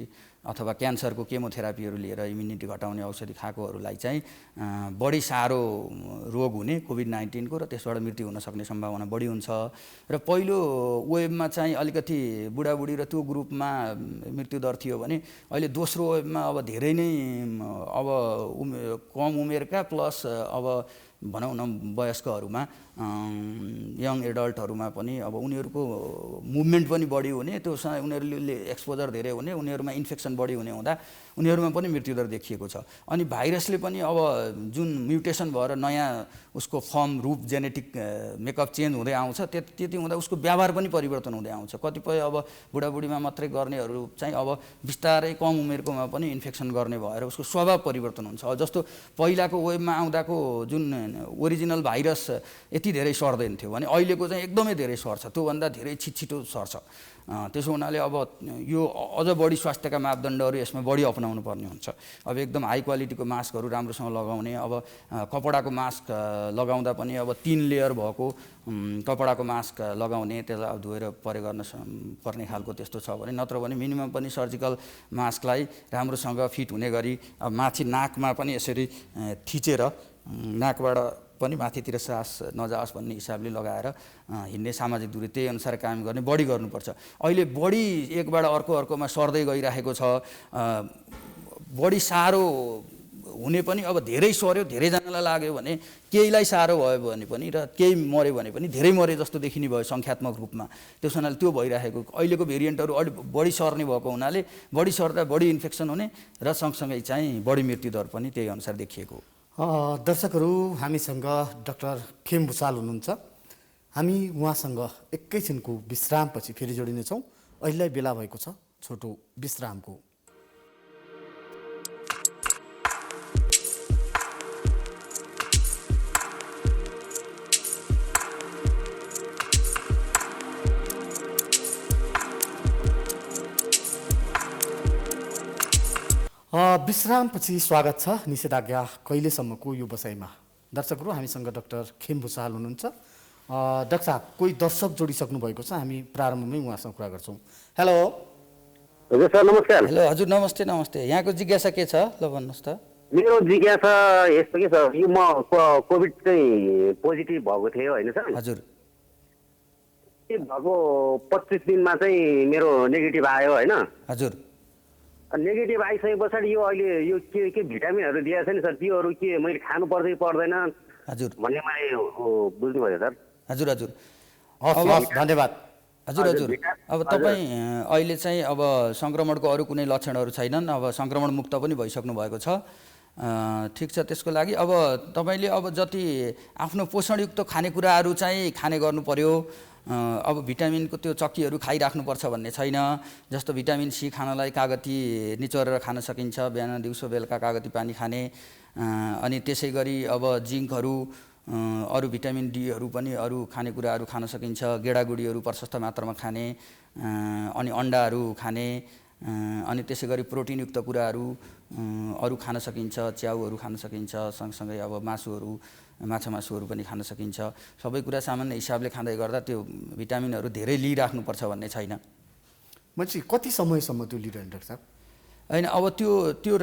अथवा क्यान्सरको केमोथेरापीहरू लिएर इम्युनिटी घटाउने औषधि खाएकोहरूलाई चाहिँ बढी साह्रो रोग हुने कोभिड-19 को र त्यसबाट मृत्यु हुन सक्ने सम्भावना बढी हुन्छ। र पहिलो वेभमा चाहिँ अलिकति बुढाबुढी र त्यो ग्रुपमा मृत्युदर थियो भने अहिले दोस्रो वेभमा अब धेरै नै अब कम उमेरका प्लस अब भनौँ न वयस्कहरूमा यङ एडल्टहरूमा पनि अब उनीहरूको मुभमेन्ट पनि बढी हुने, त्यो उनीहरूले एक्सपोजर धेरै हुने, उनीहरूमा इन्फेक्सन बढी हुने हुँदा उनीहरूमा पनि मृत्युदर देखिएको छ। अनि भाइरसले पनि अब जुन म्युटेसन भएर नयाँ उसको फर्म, रूप, जेनेटिक मेकअप चेन्ज हुँदै आउँछ, त्यति हुँदा उसको व्यवहार पनि परिवर्तन हुँदै आउँछ। कतिपय अब बुढाबुढीमा मात्रै गर्नेहरू चाहिँ अब बिस्तारै कम उमेरकोमा पनि इन्फेक्सन गर्ने भएर उसको स्वभाव परिवर्तन हुन्छ। जस्तो पहिलाको वेभमा आउँदाको जुन ओरिजिनल भाइरस यति धेरै सर्दैन थियो भने अहिलेको चाहिँ एकदमै धेरै सर्छ, त्योभन्दा धेरै छिटो सर्छ। त्यसो हुनाले अब यो अझ बढी स्वास्थ्यका मापदण्डहरू यसमा बढी अपनाउनु पर्ने हुन्छ। अब एकदम हाई क्वालिटीको मास्कहरू राम्रोसँग लगाउने, अब कपडाको मास्क लगाउँदा पनि अब 3 लेयर भएको कपडाको मास्क लगाउने, त्यसलाई अब धोएर परे गर्न पर्ने खालको त्यस्तो छ भने, नत्र भने मिनिमम पनि सर्जिकल मास्कलाई राम्रोसँग फिट हुने गरी अब माथि नाकमा पनि यसरी थिचेर नाकबाट पनि माथितिर सास नजाओस् भन्ने हिसाबले लगाएर हिँड्ने, सामाजिक दूरी त्यही अनुसार कायम गर्ने, बढी गर्नुपर्छ। अहिले बढी एकबाट अर्कोमा सर्दै गइरहेको छ। बढी साह्रो हुने पनि अब धेरै सर्यो, धेरैजनालाई लाग्यो भने, केहीलाई साह्रो भयो भने पनि र केही मऱ्यो भने पनि धेरै मरे जस्तो देखिने भयो सङ्ख्यात्मक रूपमा। त्यस हुनाले त्यो भइरहेको अहिलेको भेरिएन्टहरू अलि बढी सर्ने भएको हुनाले बढी सर्दा बढी इन्फेक्सन हुने र सँगसँगै चाहिँ बढी मृत्युदर पनि त्यही अनुसार देखिएको हो। दर्शकहरू हामीसँग डाक्टर खेम भुसाल हुनुहुन्छ। हामी उहाँसँग एकैछिनको विश्रामपछि फेरि जोडिनेछौँ। अहिलेलाई बेला भएको छ छोटो विश्रामको। विश्रामपछि स्वागत छ निषेधाज्ञा कहिलेसम्मको यो बसाइमा। दर्शकहरू हामीसँग डाक्टर खेम भुसाल हुनुहुन्छ। डाक्टर साहब, कोही दर्शक जोडिसक्नु भएको छ, हामी प्रारम्भमै उहाँसँग कुरा गर्छौँ। हेलो हजुर सर, नमस्कार। हेलो हजुर, नमस्ते नमस्ते। यहाँको जिज्ञासा के छ, ल भन्नुहोस् त। मेरो जिज्ञासा यस्तो के सर, यो म कोभिड चाहिँ पोजिटिभ भएको थिएँ होइन सर। हजुर भएको 25 दिनमा चाहिँ मेरो नेगेटिभ आयो होइन। हजुर नेगेटिभ आइसके पछाडि यो अहिले यो के भिटामिनहरू दिएको छ नि सर, त्योहरू के मैले खानु पर्छ कि पर्दैन हजुर भन्ने मैले बुझ्नुभयो सर। हजुर हजुर हस्, धन्यवाद। हजुर हजुर अब तपाईँ अहिले चाहिँ अब सङ्क्रमणको अरू कुनै लक्षणहरू छैनन्, अब सङ्क्रमण मुक्त पनि भइसक्नु भएको छ। ठिक छ, त्यसको लागि अब तपाईँले अब जति आफ्नो पोषणयुक्त खानेकुराहरू चाहिँ खाने गर्नु पर्यो। अब भिटामिनको त्यो चक्कीहरू खाइराख्नुपर्छ भन्ने छैन। जस्तो भिटामिन सी खानलाई कागती निचोरेर खान सकिन्छ, बिहान दिउँसो बेलुका कागती पानी खाने। अनि त्यसै गरी अब जिङ्कहरू, अरू भिटामिन डीहरू पनि अरू खानेकुराहरू खान सकिन्छ। गेडागुडीहरू प्रशस्त मात्रामा खाने, अनि अन्डाहरू खाने, अनि त्यसै गरी प्रोटिनयुक्त कुराहरू अरू खान सकिन्छ। च्याउहरू खान सकिन्छ, सँगसँगै अब मासुहरू, माछा मासुहरू पनि खान सकिन्छ। सबै कुरा सामान्य हिसाबले खाँदै गर्दा त्यो भिटामिनहरू धेरै लिइराख्नुपर्छ भन्ने छैन। मान्छे कति समयसम्म त्यो लिइरहने डाक्टर साहब? होइन, अब त्यो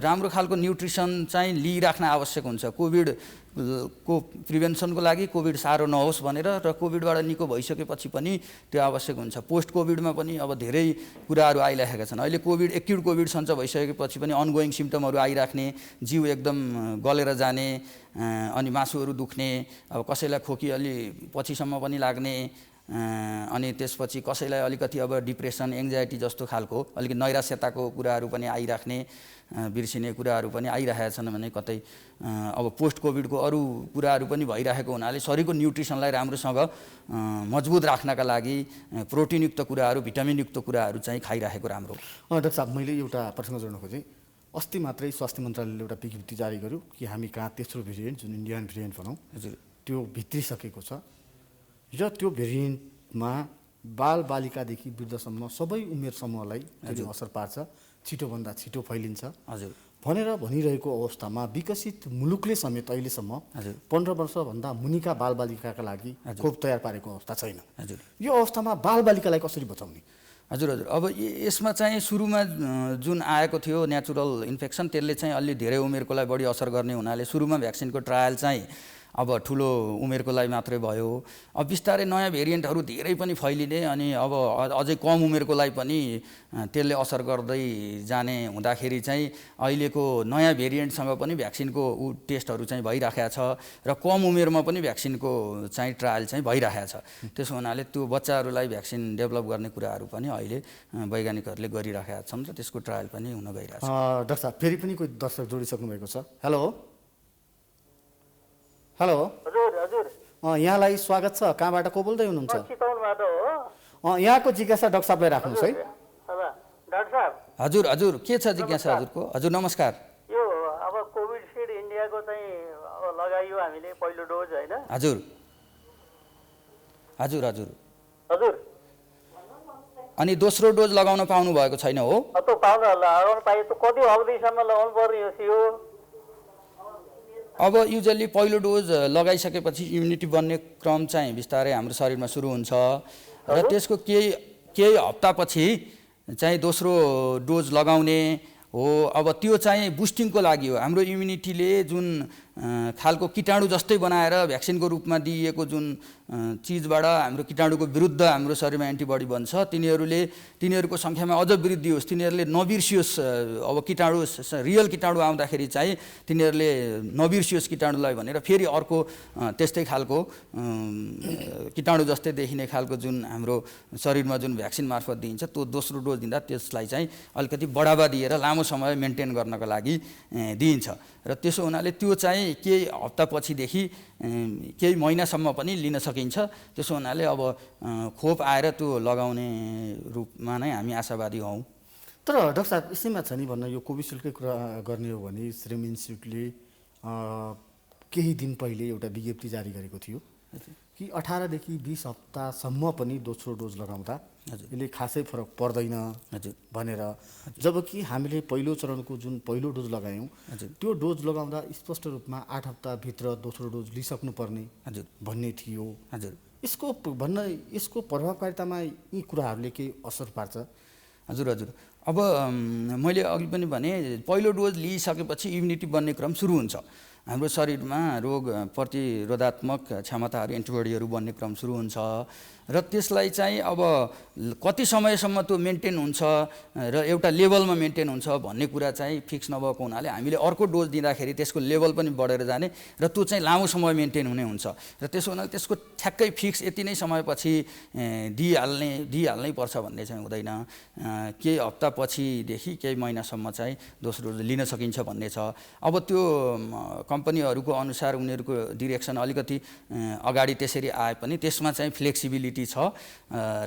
राम्रो खालको न्युट्रिसन चाहिँ लिइराख्न आवश्यक हुन्छ। कोभिडको प्रिभेन्सनको लागि कोभिड साह्रो नहोस् भनेर, र कोभिडबाट निको भइसकेपछि पनि त्यो आवश्यक हुन्छ। पोस्ट कोभिडमा पनि अब धेरै कुराहरू आइरहेका छन्। अहिले कोभिड एक्युट कोभिड सन्चो भइसकेपछि पनि अनगोइङ सिम्पटमहरू आइराख्ने, जिउ एकदम गलेर जाने, अनि मासुहरू दुख्ने, अब कसैलाई खोकी अलि पछिसम्म पनि लाग्ने, अनि त्यसपछि कसैलाई अलिकति अब डिप्रेसन, एङ्जाइटी जस्तो खालको अलिकति नैराश्यताको कुराहरू पनि आइराख्ने, बिर्सिने कुराहरू पनि आइरहेका छन् भने कतै अब पोस्ट कोभिडको अरू कुराहरू पनि भइरहेको हुनाले शरीरको न्युट्रिसनलाई राम्रोसँग मजबुत राख्नका लागि प्रोटिनयुक्त कुराहरू, भिटामिनयुक्त कुराहरू चाहिँ खाइरहेको राम्रो। डाक्टर साहब, मैले एउटा प्रश्न जोड्न खोजेँ। अस्ति मात्रै स्वास्थ्य मन्त्रालयले एउटा विज्ञप्ति जारी गर्यो कि हामी कहाँ तेस्रो भेरिएन्ट, जुन इन्डियन भेरिएन्ट भनौँ, हजुर, त्यो भित्रिसकेको छ, र त्यो भेरिएन्टमा बालबालिकादेखि वृद्धसम्म सबै उमेर समूहलाई त्यो असर पार्छ, छिटोभन्दा छिटो फैलिन्छ हजुर भनेर भनिरहेको अवस्थामा विकसित मुलुकले समेत अहिलेसम्म हजुर 15 वर्षभन्दा मुनिका बालबालिकाका लागि खोप तयार पारेको अवस्था छैन। हजुर यो अवस्थामा बालबालिकालाई कसरी बचाउने? हजुर हजुर अब यसमा चाहिँ सुरुमा जुन आएको थियो नेचुरल इन्फेक्सन, त्यसले चाहिँ अलि धेरै उमेरकोलाई बढी असर गर्ने हुनाले सुरुमा भ्याक्सिनको ट्रायल चाहिँ अब ठुलो उमेरकोलाई मात्रै भयो। अब बिस्तारै नयाँ भेरिएन्टहरू धेरै पनि फैलिने, अनि अब अझै कम उमेरकोलाई पनि त्यसले असर गर्दै जाने हुँदाखेरि चाहिँ अहिलेको नयाँ भेरिएन्टसँग पनि भ्याक्सिनको टेस्टहरू चाहिँ भइराखेको छ, र कम उमेरमा पनि भ्याक्सिनको चाहिँ ट्रायल चाहिँ भइराखेको छ। त्यसो हुनाले त्यो बच्चाहरूलाई भ्याक्सिन डेभलप गर्ने कुराहरू पनि अहिले वैज्ञानिकहरूले गरिराखेका छन्, र त्यसको ट्रायल पनि हुन गइरहेको छ। डाक्टर साहब, फेरि पनि कोही दर्शक जोडिसक्नु भएको छ। हेलो हेलो हजुर हजुर, यहाँलाई स्वागत छ। कहाँबाट को बोल्दै हुनुहुन्छ? चितवनबाट हो। यहाँको जिज्ञासा डाक्टर साहबलाई राख्नुहोस् है। डाक्टर साहब, हजुर हजुर, के छ जिज्ञासा हजुरको? हजुर नमस्कार। यो अब कोभिडसिल्ड इन्डियाको चाहिँ अब लगाइयो हामीले पहिलो डोज होइन? हजुर हजुर हजुर हजुर, अनि दोस्रो डोज लगाउन पाउनु भएको छैन हो? त्यो पाउनु लगाउनु पाइयो त कति अवधिसम्म लगाउनु पर्ने यो? अब युजली पहिलो डोज लगाइसकेपछि इम्युनिटी बन्ने क्रम चाहिँ बिस्तारै हाम्रो शरीरमा सुरु हुन्छ, र त्यसको केही हप्तापछि चाहिँ दोस्रो डोज लगाउने हो। अब त्यो चाहिँ बुस्टिङको लागि हो। हाम्रो इम्युनिटीले जुन खालको किटाणु जस्तै बनाएर भ्याक्सिनको रूपमा दिइएको जुन चिजबाट हाम्रो किटाणुको विरुद्ध हाम्रो शरीरमा एन्टिबडी बन्छ, तिनीहरूको सङ्ख्यामा अझ वृद्धि होस्, तिनीहरूले नबिर्सियोस्। अब किटाणु रियल किटाणु आउँदाखेरि चाहिँ तिनीहरूले नबिर्सियोस् किटाणुलाई भनेर फेरि अर्को त्यस्तै खालको किटाणु जस्तै देखिने खालको जुन हाम्रो शरीरमा जुन भ्याक्सिन मार्फत दिइन्छ, त्यो दोस्रो डोज दिँदा त्यसलाई चाहिँ अलिकति बढावा दिएर लामो समय मेन्टेन गर्नको लागि दिइन्छ। र त्यसो हुनाले त्यो चाहिँ चाहिँ केही हप्तापछिदेखि केही महिनासम्म पनि लिन सकिन्छ। त्यसो हुनाले अब खोप आएर त्यो लगाउने रूपमा नै हामी आशावादी हौँ। तर डाक्टर साहब यसैमा छ नि भन्न, यो कोभिसिल्डकै कुरा गर्ने हो भने सिरम इन्स्टिच्युटले केही दिन पहिले एउटा विज्ञप्ति जारी गरेको थियो कि 18 देखि 20 हप्तासम्म पनि दोस्रो डोज लगाउँदा यसले खासै फरक पर्दैन भनेर, जबकि हामीले पहिलो चरणको जुन पहिलो डोज लगायौँ त्यो डोज लगाउँदा स्पष्ट रूपमा 8 हप्ताभित्र दोस्रो डोज लिइसक्नुपर्ने भन्ने थियो। यसको प्रभावकारितामा यी कुराहरूले केही असर पार्छ? हजुर हजुर, अब मैले अघि पनि भने पहिलो डोज लिइसकेपछि इम्युनिटी बन्ने क्रम सुरु हुन्छ। हाम्रो शरीरमा रोग प्रतिरोधात्मक क्षमताहरू एन्टिबडीहरू बन्ने क्रम सुरु हुन्छ र त्यसलाई चाहिँ अब कति समयसम्म त्यो मेन्टेन हुन्छ र एउटा लेभलमा मेन्टेन हुन्छ भन्ने कुरा चाहिँ फिक्स नभएको हुनाले हामीले अर्को डोज दिँदाखेरि त्यसको लेभल पनि बढेर जाने र त्यो चाहिँ लामो समय मेन्टेन हुने हुन्छ र त्यसो हुनाले त्यसको ठ्याक्कै फिक्स यति नै समयपछि दिइहाल्नै पर्छ भन्ने चाहिँ हुँदैन। केही हप्तापछिदेखि केही महिनासम्म चाहिँ दोस्रो डोज लिन सकिन्छ भन्ने छ। अब त्यो कम्पनीहरूको अनुसार उनीहरूको डिरेक्सन अलिकति अगाडि त्यसरी आए पनि त्यसमा चाहिँ फ्लेक्सिबिलिटी छ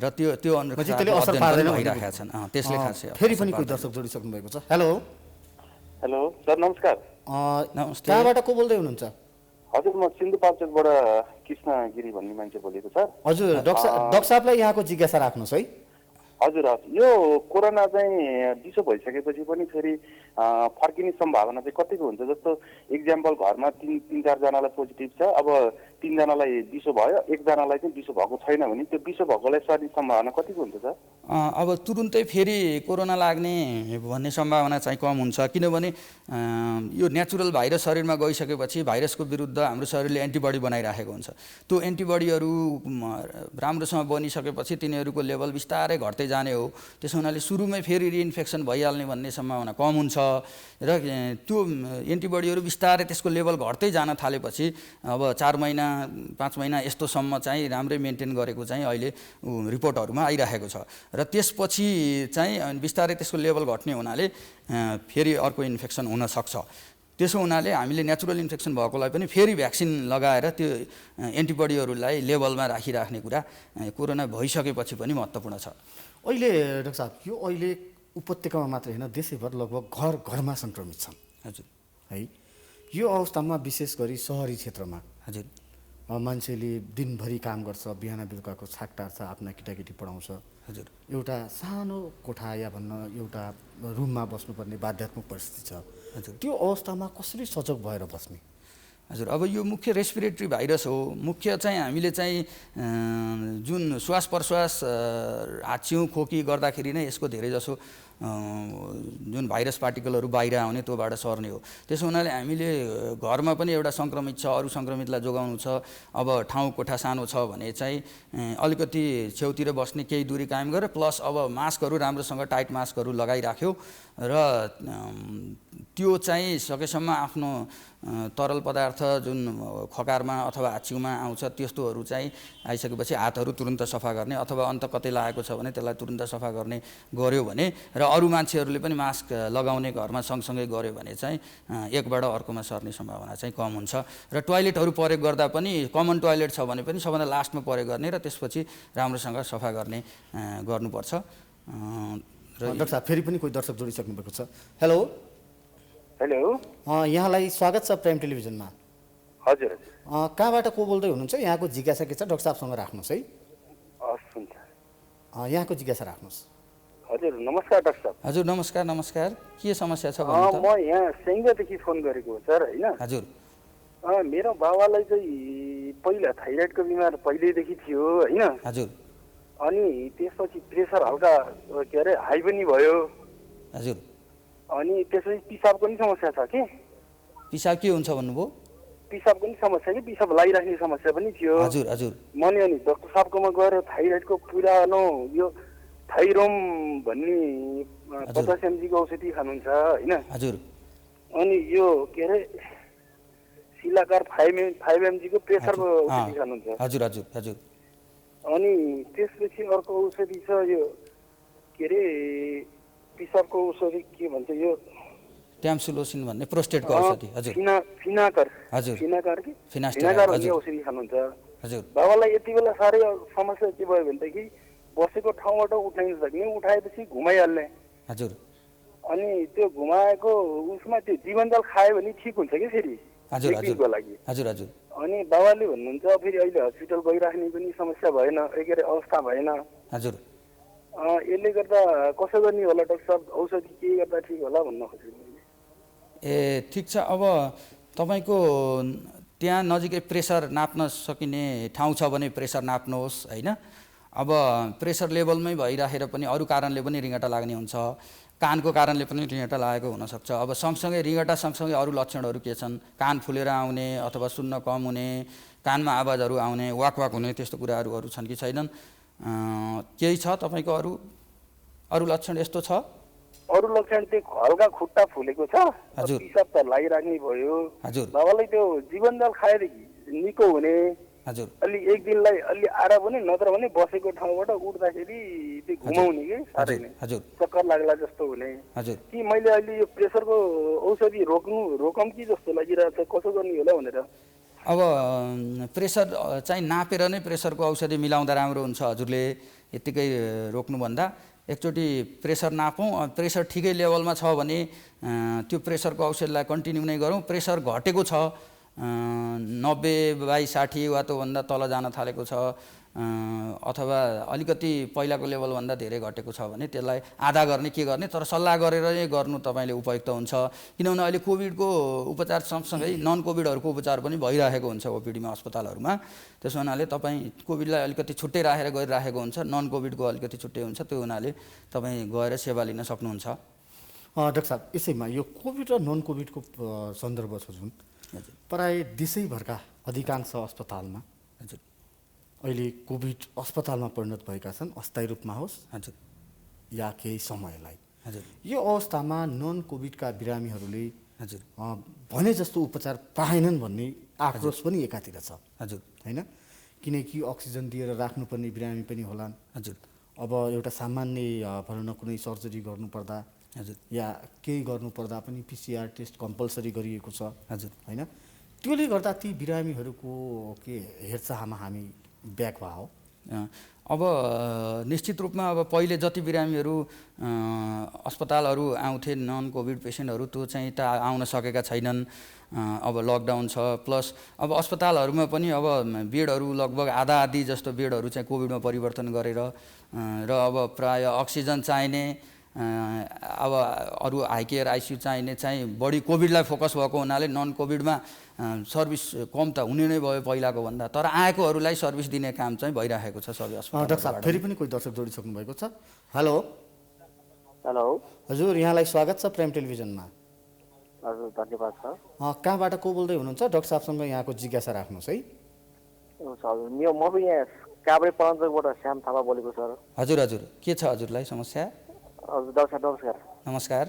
र त्यो अनुसार भइरहेका छन्। त्यसले खासै फेरि पनि कोही दर्शक जोडिसक्नु भएको छ। हेलो हेलो सर, नमस्कार। नमस्ते। कहाँबाट को बोल्दै हुनुहुन्छ? हजुर, म सिन्धुपाल्चोकबाट कृष्ण गिरी भन्ने मान्छे बोलेको सर। हजुर, डाक्टर साहबलाई यहाँको जिज्ञासा राख्नुहोस् है। हजुर, यो कोरोना चाहिँ दिसो भइसकेपछि पनि फेरि फर्किने सम्भावना चाहिँ कतिको हुन्छ? जस्तो इक्जाम्पल घरमा तीन चारजनालाई पोजिटिभ छ, अब 3 जनालाई दिसो भयो, 1 जनालाई चाहिँ दिसो भएको छैन भने त्यो दिसो भएकोलाई सर्ने सम्भावना कतिको हुन्छ सर? अब तुरुन्तै फेरि कोरोना लाग्ने भन्ने सम्भावना चाहिँ कम हुन्छ, किनभने यो नेचुरल भाइरस शरीरमा गइसकेपछि भाइरसको विरुद्ध हाम्रो शरीरले एन्टिबडी बनाइराखेको हुन्छ। त्यो एन्टिबडीहरू राम्रोसँग बनिसकेपछि तिनीहरूको लेभल बिस्तारै घट्दै जाने हो। त्यसो हुनाले सुरुमै फेरि रिइन्फेक्सन भइहाल्ने भन्ने सम्भावना कम हुन्छ र त्यो एन्टिबडीहरू बिस्तारै त्यसको लेभल घट्दै जान थालेपछि अब 4 महिना 5 महिना यस्तोसम्म चाहिँ राम्रै मेन्टेन गरेको चाहिँ अहिले रिपोर्टहरूमा आइरहेको छ र त्यसपछि चाहिँ बिस्तारै त्यसको लेभल घट्ने हुनाले फेरि अर्को इन्फेक्सन हुन सक्छ। त्यसो हुनाले हामीले नेचुरल इन्फेक्सन भएकोलाई पनि फेरि भ्याक्सिन लगाएर त्यो एन्टिबडीहरूलाई लेभलमा राखिराख्ने कुरा कोरोना भइसकेपछि पनि महत्त्वपूर्ण छ। अहिले डाक्टर साहब, यो अहिले उपत्यकामा मात्रै होइन, देशैभर लगभग घर घरमा सङ्क्रमित छन्। हजुर है, यो अवस्थामा विशेष गरी सहरी क्षेत्रमा हजुर मान्छेले दिनभरि काम गर्छ, बिहान बेलुकाको छाक टार्छ, आफ्ना केटाकेटी पढाउँछ। हजुर, एउटा सानो कोठा या भन्न एउटा रुममा बस्नुपर्ने बाध्यात्मक परिस्थिति छ। हजुर, त्यो अवस्थामा कसरी सजग भएर बस्ने? हजुर, अब यो मुख्य रेस्पिरेटरी भाइरस हो। मुख्य चाहिँ हामीले चाहिँ जुन श्वास प्रश्वास हाच्छिउँ खोकी गर्दाखेरि नै यसको धेरैजसो जुन भाइरस पार्टिकलहरू बाहिर आउने त्योबाट सर्ने हो। त्यसो हुनाले हामीले घरमा पनि एउटा सङ्क्रमित छ, अरू सङ्क्रमितलाई जोगाउनु छ। अब ठाउँ कोठा सानो छ भने चाहिँ अलिकति छेउतिर बस्ने, केही दूरी कायम गरेर प्लस अब मास्कहरू राम्रोसँग टाइट मास्कहरू लगाइराख्यो र त्यो चाहिँ सकेसम्म आफ्नो तरल पदार्थ जुन खकारमा अथवा हाच्छिउमा आउँछ त्यस्तोहरू चाहिँ आइसकेपछि हातहरू तुरुन्त सफा गर्ने अथवा अन्त कतै लागेको छ भने त्यसलाई तुरुन्त सफा गर्ने गर्यो भने र अरू मान्छेहरूले पनि मास्क लगाउने घरमा सँगसँगै गर्यो भने चाहिँ एकबाट अर्कोमा सर्ने सम्भावना चाहिँ कम हुन्छ। र टोयलेटहरू प्रयोग गर्दा पनि कमन टोयलेट छ भने पनि सबभन्दा लास्टमा प्रयोग गर्ने र त्यसपछि राम्रोसँग सफा गर्ने गर्नुपर्छ। डाक्टर साहब, फेरि पनि कोही दर्शक जोडिसक्नु भएको छ। हेलो हेलो, यहाँलाई स्वागत छ प्राइम टेलिभिजनमा। हजुर कहाँबाट को बोल्दै हुनुहुन्छ? यहाँको जिज्ञासा के छ डाक्टर साहबसँग राख्नुहोस् है। हस्, हुन्छ। यहाँको जिज्ञासा राख्नुहोस्। हजुर, नमस्कार डाक्टर साहब। हजुर, नमस्कार नमस्कार। के समस्या छ? म यहाँ सेङ्गादेखि फोन गरेको हो सर, होइन? हजुर, मेरो बाबालाई चाहिँ पहिला थाइरोइडको बिमार पहिल्यैदेखि थियो, होइन? हजुर, अनि त्यसपछि प्रेसर हल्का के अरे हाई पनि भयो। हजुर, अनि त्यसपछि पिसाबको पनि समस्या छ कि? पिसाब के हुन्छ भन्नुभयो? पिसाबको पनि समस्या कि पिसाब लगाइराख्ने समस्या पनि थियो। हजुर हजुर, मैले अनि डाक्टर साहबकोमा गएर थाइरोइडको पुरानो यो थाइरोम भन्ने 50 mg को औषधि खानुहुन्छ, होइन? हजुर, अनि यो के अरे शिलाकार 5 mg को प्रेसरको औषधि खानुहुन्छ। हजुर हजुर हजुर। अनि त्यसपछि अर्को औषधि छ यो के अरे पिसाबको औषधि के भन्छ यो ट्याम्सुलोसिन भन्ने प्रोस्टेटको औषधि हजुर फिनाकर हजुर फिनाकर कि फिनास्टेराइड फिनाकर भन्ने हजुर औषधि खानुहुन्छ हजुर बाबालाई यति बेला साह्रै समस्या के भयो भनेदेखि बसेको ठाउँबाट उठाइन सक्ने उठाएपछि घुमाइहाल्ने हजुर अनि त्यो घुमाएको उसमा त्यो जीवनजाल खायो भने ठिक हुन्छ कि फेरि हजुर एक दिनको लागि हजुर हजुर अनि बाबाले भन्नुहुन्छ फेरि अहिले हस्पिटल गइराख्ने पनि समस्या भएन के अरे अवस्था भएन हजुर यसले गर्दा कसो गर्ने होला डाक्टर साहब औषधि के गर्दा ठिक होला भन्न खोजेको मैले। ए ठिक छ अब तपाईँको त्यहाँ नजिकै प्रेसर नाप्न सकिने ठाउँ छ भने प्रेसर नाप्नुहोस् होइन। अब प्रेसर लेभलमै भइराखेर पनि अरू कारणले पनि रिङ्गटा लाग्ने हुन्छ, कानको कारणले पनि रिङ्गटा लागेको हुनसक्छ। अब सँगसँगै रिङ्गटा सँगसँगै अरू लक्षणहरू के छन्, कान फुलेर आउने अथवा सुन्न कम हुने, कानमा आवाजहरू आउने, वाक वाक हुने, त्यस्तो कुराहरू छन् कि छैनन्? केही छ तपाईँको अरू लक्षण यस्तो छ? अरू लक्षण त्यो हल्का खुट्टा फुलेको छ, हजुर पिसाब त लागिराख्ने भयो। हजुर बाबालाई त्यो जीवनजाल खाएदेखि निको हुने, हजुर अलि एक दिनलाई अलि आराम हुने, नत्र भने बसेको ठाउँबाट उठ्दाखेरि त्यो घुमाउने कि साह्रै नै हजुर चक्कर लाग्ला जस्तो हुने। हजुर कि मैले अहिले यो प्रेसरको औषधि रोकौँ कि जस्तो लागिरहेको छ, कसो गर्ने होला भनेर। अब प्रेसर चाहिँ नापेर नै प्रेसरको औषधि मिलाउँदा राम्रो हुन्छ। हजुरले यत्तिकै रोक्नुभन्दा एकचोटि प्रेसर नापौँ, प्रेसर ठिकै लेभलमा छ भने त्यो प्रेसरको औषधिलाई कन्टिन्यू नै गरौँ। प्रेसर घटेको छ 90/60 वा त्योभन्दा तल जान थालेको छ अथवा अलिकति पहिलाको लेभलभन्दा धेरै घटेको छ भने त्यसलाई आधा गर्ने के गर्ने, तर सल्लाह गरेर नै गर्नु तपाईँले उपयुक्त हुन्छ। किनभने अहिले कोभिडको उपचार सँगसँगै नन कोभिडहरूको उपचार पनि भइरहेको हुन्छ ओपिडीमा, अस्पतालहरूमा। त्यसो हुनाले तपाईँ कोभिडलाई अलिकति छुट्टै राखेर गरिराखेको हुन्छ, नन कोभिडको अलिकति छुट्टै हुन्छ। त्यो हुनाले तपाईँ गएर सेवा लिन सक्नुहुन्छ। डाक्टर साहब, यसैमा यो कोभिड र नन कोभिडको सन्दर्भ छ जुन प्राय देशैभरका अधिकांश अस्पतालमा हजुर अहिले कोभिड अस्पतालमा परिणत भएका छन्, अस्थायी रूपमा होस् हजुर या केही समयलाई। हजुर यो अवस्थामा नन कोभिडका बिरामीहरूले हजुर भने जस्तो उपचार पाएनन् भन्ने आक्रोश पनि एकातिर छ हजुर होइन, किनकि अक्सिजन दिएर राख्नुपर्ने बिरामी पनि होलान्। हजुर अब एउटा सामान्य भनौँ न कुनै सर्जरी गर्नुपर्दा हजुर या केही गर्नुपर्दा पनि पिसिआर टेस्ट कम्पलसरी गरिएको छ हजुर होइन। त्यसले गर्दा ती बिरामीहरूको के हेरचाहमा हामी ब्याक भयो। अब निश्चित रूपमा अब पहिले जति बिरामीहरू अस्पतालहरू आउँथे नन कोभिड पेसेन्टहरू त्यो चाहिँ त आउन सकेका छैनन्। अब लकडाउन छ, प्लस अब अस्पतालहरूमा पनि अब बेडहरू लगभग आधा आधी जस्तो बेडहरू चाहिँ कोभिडमा परिवर्तन गरेर र अब प्राय अक्सिजन चाहिने अब अरू हाई केयर आइसियू चाहिने चाहिँ बढी कोभिडलाई फोकस भएको हुनाले नन कोभिडमा सर्भिस कम त हुने नै भयो पहिलाको भन्दा, तर आएकोहरूलाई सर्भिस दिने काम चाहिँ भइरहेको छ सबै अस्पताल। डाक्टर साहब, फेरि पनि कोही दर्शक जोडिसक्नु भएको छ। हेलो हेलो हजुर, यहाँलाई स्वागत छ प्रेम टेलिभिजनमा। हजुर धन्यवाद सर। कहाँबाट को बोल्दै हुनुहुन्छ? डाक्टर साहबसँग यहाँको जिज्ञासा राख्नुहोस् है। हजुर म पनि यहाँ काभ्रे पञ्चायतबाट श्याम थापा बोलेको सर। हजुर हजुर के छ हजुरलाई समस्या? हजुर डाक्टर साहब नमस्कार। नमस्कार।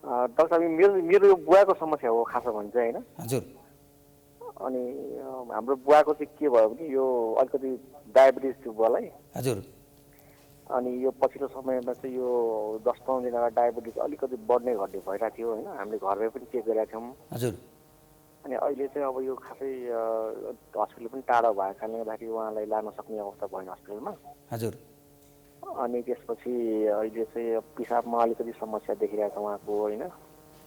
डाक्टर साहब मेरो यो बुवाको समस्या हो खास भने चाहिँ होइन। हजुर अनि हाम्रो बुवाको चाहिँ के भयो भने यो अलिकति डायबिटिज थियो बुवालाई। हजुर अनि यो पछिल्लो समयमा चाहिँ यो 10-15 दिन अगाडि डायबिटिज अलिकति बढ्ने घट्ने भइरहेको थियो होइन। हामीले घरमै पनि चेक गरेका थियौँ। हजुर अनि अहिले चाहिँ अब यो खासै हस्पिटल पनि टाढो भएको कारणले गर्दाखेरि उहाँलाई लान सक्ने अवस्था भएन हस्पिटलमा। हजुर अनि त्यसपछि अहिले चाहिँ पिसाबमा अलिकति समस्या देखिरहेको छ उहाँको होइन।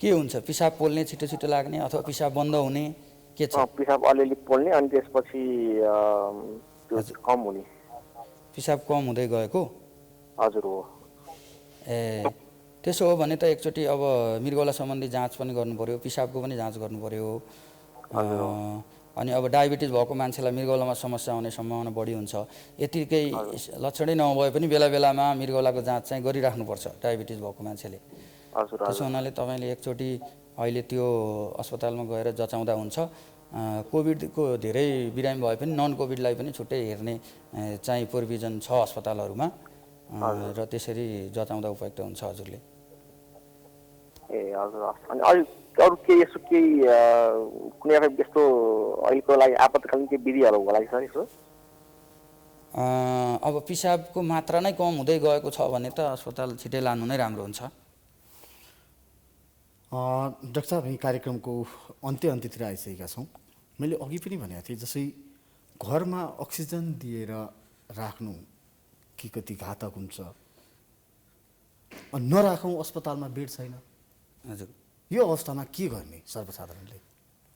के हुन्छ? पिसाब पोल्ने, छिटो छिटो लाग्ने अथवा पिसाब बन्द हुने के छ? पिसाब अलिअलि पोल्ने अनि त्यसपछि त्यो कम हुने। पिसाब कम हुँदै गएको? हजुर हो। ए त्यसो हो भने त एकचोटि अब मृगौला सम्बन्धी जाँच पनि गर्नु पर्यो, पिसाबको पनि जाँच गर्नु पर्यो। अनि अब डायबिटिज भएको मान्छेलाई मृगौलामा समस्या आउने सम्भावना बढी हुन्छ। यतिकै लक्षणै नभए पनि बेला बेलामा मृगौलाको जाँच चाहिँ गरिराख्नुपर्छ डायबिटिज भएको मान्छेले। त्यसो हुनाले तपाईँले एकचोटि अहिले त्यो अस्पतालमा गएर जचाउँदा हुन्छ। कोभिडको धेरै बिरामी भए पनि नन कोभिडलाई पनि छुट्टै हेर्ने चाहिँ प्रोभिजन छ अस्पतालहरूमा र त्यसरी जचाउँदा उपयुक्त हुन्छ हजुरले। ए हजुर। अनि अरू केही यसो केही कुनै यस्तो अहिलेको लागि आपतकालीन केही विधिहरू होला कि सर यसो? अब पिसाबको मात्रा नै कम हुँदै गएको छ भने त अस्पताल छिटै लानु नै राम्रो हुन्छ। डाक्टर साहब, यही कार्यक्रमको अन्त्यतिर आइसकेका छौँ। मैले अघि पनि भनेको थिएँ, जसै घरमा अक्सिजन दिएर राख्नु कि कति घातक हुन्छ, नराखौँ, अस्पतालमा बेड छैन, हजुर। यो अवस्थामा के गर्ने सर्वसाधारणले?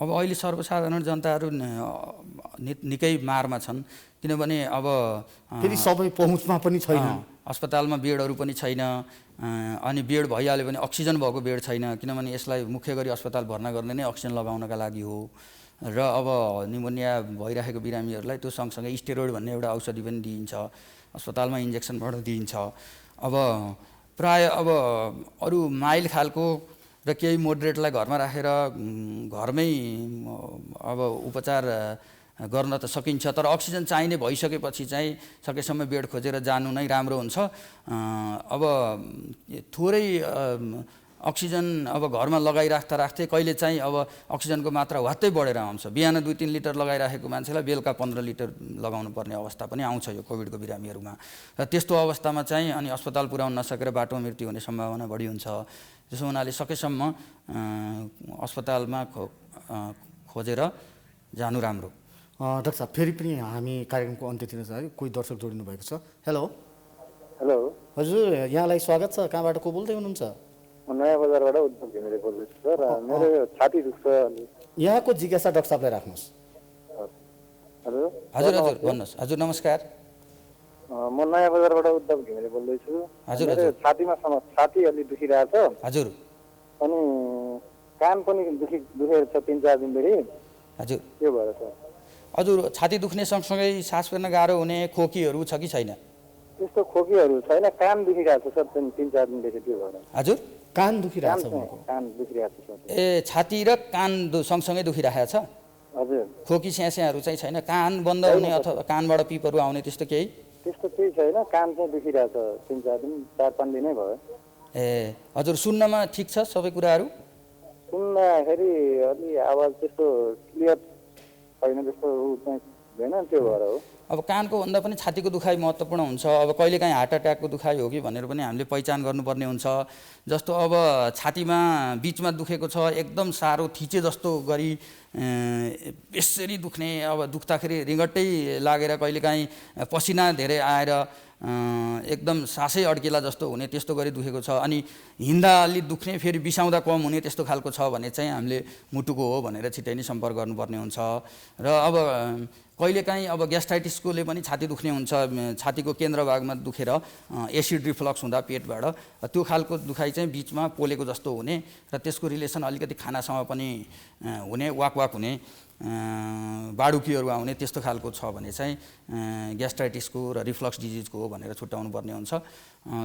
अब अहिले सर्वसाधारण जनताहरू निकै मारमा छन्, किनभने अब फेरि सबै पहुँचमा पनि छैन। अस्पतालमा बेडहरू पनि छैन, अनि बेड भइहाल्यो भने अक्सिजन भएको बेड छैन, किनभने यसलाई मुख्य गरी अस्पताल भर्ना गर्ने नै अक्सिजन लगाउनका लागि हो। र अब निमोनिया भइरहेको बिरामीहरूलाई त्यो सँगसँगै स्टेरोइड भन्ने एउटा औषधि पनि दिइन्छ, अस्पतालमा इन्जेक्सनबाट दिइन्छ। अब प्राय अब अरू माइल्ड खालको र केही मोडरेटलाई घरमा राखेर घरमै अब उपचार गर्न त सकिन्छ, तर अक्सिजन चाहिने भइसकेपछि चाहिँ सकेसम्म बेड खोजेर जानु नै राम्रो हुन्छ। अब थोरै अक्सिजन अब घरमा लगाइराख्दै कहिले चाहिँ अब अक्सिजनको मात्रा वात्तै बढेर आउँछ। बिहान 2-3 लिटर लगाइराखेको मान्छेलाई बेलुका 15 लिटर लगाउनु पर्ने अवस्था पनि आउँछ यो कोभिडको बिरामीहरूमा। र त्यस्तो अवस्थामा चाहिँ अनि अस्पताल पुर्याउन नसकेर बाटोमा मृत्यु हुने सम्भावना बढी हुन्छ। त्यसो हुनाले सकेसम्म अस्पतालमा खोजेर जानु राम्रो। डाक्टर साहब, फेरि पनि हामी कार्यक्रमको अन्त्यतिर चाहिँ कोही दर्शक जोडिनु भएको छ। हेलो हेलो, हजुर, यहाँलाई स्वागत छ। कहाँबाट को बोल्दै हुनुहुन्छ? म नयाँ बजारबाट उद्धव घिमिरे बोल्दैछु सर। मेरो छाती दुख्छ। यहाँको जिज्ञासा डाक्टर साहबलाई राख्नुहोस्। हजुर हजुर हजुर भन्नुहोस्। हजुर नमस्कार। म नयाँ बजारबाट उद्धव घिमिरे बोल्दैछु। हजुर, मेरो छातीमा छाती अलि दुखिरहेछ, हजुर अनि कान पनि दुखेर छ 3-4 दिनदेखि। हजुर के भएर सर? हजुर, छाती दुख्ने सँगसँगै सास फेर्न गाह्रो हुने खोकीहरू छ कि छैन? त्यस्तो खोकीहरू छैन, कान दुखिरहेछ सर 3-4 दिनदेखि। त्यो भएर हजुर, कान दुखिरहेछ उहाँको? कान दुखिरहेछ सर। ए, छाती र कान सँगसँगै दुखिरहेको छ? हजुर। खोकी स्यास्याहरू चाहिँ छैन? कान बन्द हुने अथवा कानबाट पिपहरू आउने त्यस्तो केही? त्यस्तो केही छैन, कान चाहिँ दुखिरहेछ 3-4 दिन, 4-5 दिनै भयो। ए हजुर, सुन्नमा ठिक छ सबै कुराहरू? सुन्दाखेरि अलि आवाज त्यस्तो क्लियर छैन, त्यस्तो चाहिँ हुँदैन, त्यो भएर हो। अब कानको भन्दा पनि छातीको दुखाइ महत्त्वपूर्ण हुन्छ। अब कहिलेकाहीँ हार्ट अट्याकको दुखाइ हो कि भनेर पनि हामीले पहिचान गर्नुपर्ने हुन्छ। जस्तो अब छातीमा बिचमा दुखेको छ, एकदम साह्रो थिचे जस्तो गरी यसरी दुख्ने, अब दुख्दाखेरि रिङ्गट्टै लागेर कहिलेकाहीँ पसिना धेरै आएर एकदम सासै अड्केला जस्तो हुने, त्यस्तो गरी दुखेको छ। अनि हिँड्दा अलि दुख्ने, फेरि बिसाउँदा कम हुने, त्यस्तो खालको छ भने चाहिँ हामीले मुटुको हो भनेर छिट्टै नै सम्पर्क गर्नुपर्ने हुन्छ। र अब कहिलेकाहीँ अब ग्यास्ट्राइटिसकोले पनि छाती दुख्ने हुन्छ, छातीको केन्द्रभागमा दुखेर एसिड रिफ्लक्स हुँदा पेटबाट त्यो खालको दुखाइ चाहिँ बिचमा पोलेको जस्तो हुने, र त्यसको रिलेसन अलिकति खानासँग पनि हुने, वाक हुने, बाडुकीहरू आउने, त्यस्तो खालको छ भने चाहिँ ग्यास्ट्राइटिसको र रिफ्लक्स डिजिजको हो भनेर छुट्याउनु पर्ने हुन्छ।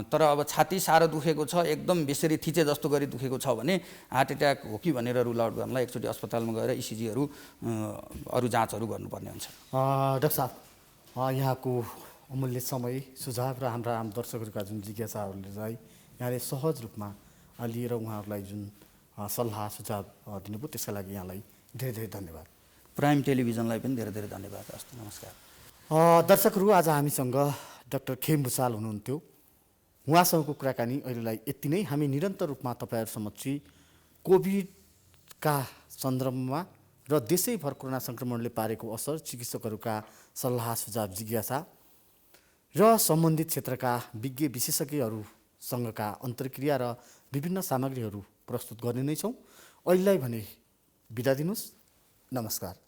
तर अब छाती साह्रो दुखेको छ, एकदम बेसरी थिचे जस्तो गरी दुखेको छ भने हार्ट एट्याक हो कि भनेर रुल आउट गर्नलाई एकचोटि अस्पतालमा गएर इसिजीहरू अरू जाँचहरू गर्नुपर्ने हुन्छ। डाक्टर साहब, यहाँको अमूल्य समय, सुझाव र हाम्रा आम दर्शकहरूका जुन जिज्ञासाहरूले चाहिँ यहाँले सहज रूपमा लिएर उहाँहरूलाई जुन सल्लाह सुझाव दिनुभयो, त्यसका लागि यहाँलाई धेरै धेरै धन्यवाद। प्राइम टेलिभिजनलाई पनि धेरै धेरै धन्यवाद। हस्, नमस्कार। दर्शकहरू, आज हामीसँग डाक्टर खेम भुसाल हुनुहुन्थ्यो। उहाँसँगको कुराकानी अहिलेलाई यति नै। हामी निरन्तर रूपमा तपाईँहरू समक्ष कोभिडका सन्दर्भमा र देशैभर कोरोना सङ्क्रमणले पारेको असर, चिकित्सकहरूका सल्लाह सुझाव, जिज्ञासा र सम्बन्धित क्षेत्रका विज्ञ विशेषज्ञहरूसँगका अन्तर्क्रिया र विभिन्न सामग्रीहरू प्रस्तुत गर्ने नै छौँ। अहिलेलाई भने बिदा दिनुहोस्। नमस्कार।